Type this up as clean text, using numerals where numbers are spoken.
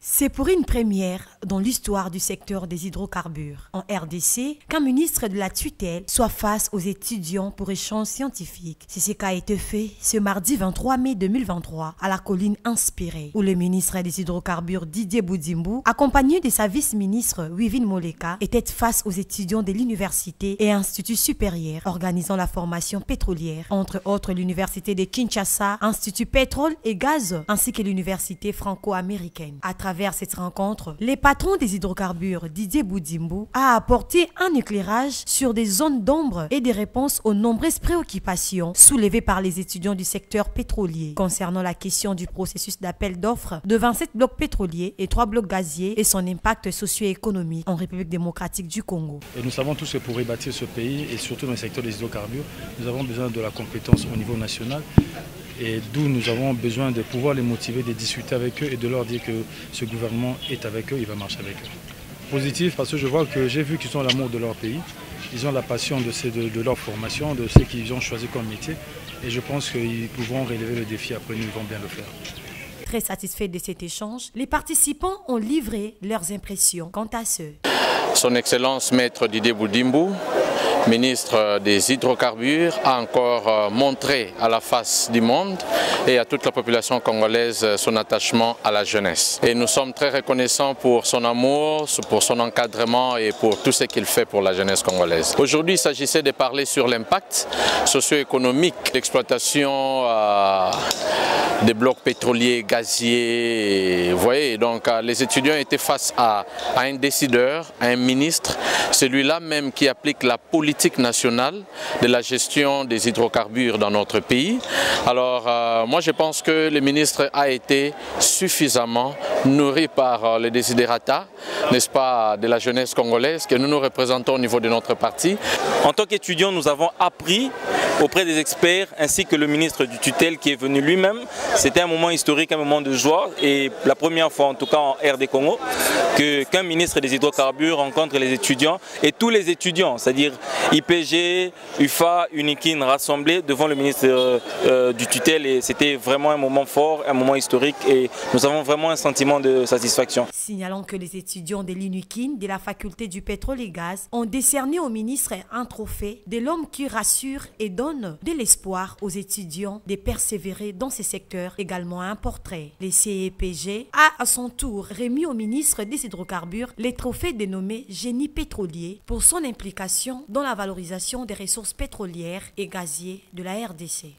C'est pour une première dans l'histoire du secteur des hydrocarbures en RDC qu'un ministre de la tutelle soit face aux étudiants pour échange scientifique. C'est ce qui a été fait ce mardi 23 mai 2023 à la colline Inspirée, où le ministre des hydrocarbures Didier Boudimbo, accompagné de sa vice-ministre Wivine Moleka, était face aux étudiants de l'université et instituts supérieurs organisant la formation pétrolière, entre autres l'université de Kinshasa, Institut Pétrole et Gaz, ainsi que l'université franco-américaine. À travers cette rencontre, le patron des hydrocarbures, Didier Boudimbo, a apporté un éclairage sur des zones d'ombre et des réponses aux nombreuses préoccupations soulevées par les étudiants du secteur pétrolier concernant la question du processus d'appel d'offres de 27 blocs pétroliers et 3 blocs gaziers et son impact socio-économique en République démocratique du Congo. Et nous savons tous que pour rebâtir ce pays, et surtout dans le secteur des hydrocarbures, nous avons besoin de la compétence au niveau national. Et d'où nous avons besoin de pouvoir les motiver, de discuter avec eux et de leur dire que ce gouvernement est avec eux, il va marcher avec eux. Positif parce que je vois que j'ai vu qu'ils ont l'amour de leur pays, ils ont la passion de leur formation, de ce qu'ils ont choisi comme métier. Et je pense qu'ils pourront relever le défi, après nous ils vont bien le faire. Très satisfaits de cet échange, les participants ont livré leurs impressions quant à ce. Son Excellence Maître Didier Boudimbo, ministre des hydrocarbures, a encore montré à la face du monde et à toute la population congolaise son attachement à la jeunesse. Et nous sommes très reconnaissants pour son amour, pour son encadrement et pour tout ce qu'il fait pour la jeunesse congolaise. Aujourd'hui, il s'agissait de parler sur l'impact socio-économique d'exploitation des blocs pétroliers, gaziers. Vous voyez, donc les étudiants étaient face à un décideur, à un ministre, celui-là même qui applique la politique nationale de la gestion des hydrocarbures dans notre pays. Alors moi je pense que le ministre a été suffisamment nourri par les desiderata, n'est-ce pas, de la jeunesse congolaise que nous nous représentons au niveau de notre parti. En tant qu'étudiants, nous avons appris auprès des experts ainsi que le ministre du tutelle qui est venu lui-même. C'était un moment historique, un moment de joie et la première fois en tout cas en RD Congo qu'un ministre des hydrocarbures rencontre les étudiants et tous les étudiants, c'est-à-dire IPG, UFA, Unikin rassemblés devant le ministre du tutelle et c'était vraiment un moment fort, un moment historique et nous avons vraiment un sentiment de satisfaction. Signalons que les étudiants de l'Unikin de la faculté du pétrole et gaz ont décerné au ministre un trophée de l'homme qui rassure et donne de l'espoir aux étudiants de persévérer dans ces secteurs également un portrait. Le CEPG a à son tour remis au ministre des hydrocarbures les trophées dénommés génie pétrolier pour son implication dans la valorisation des ressources pétrolières et gazières de la RDC.